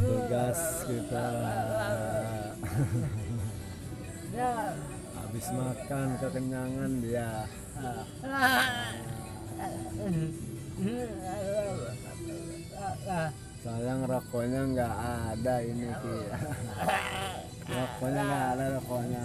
tugas kita. Habis makan kekenyangan dia. Sayang rokoknya nggak ada ini Ki. Rokoknya nggak ada rokoknya.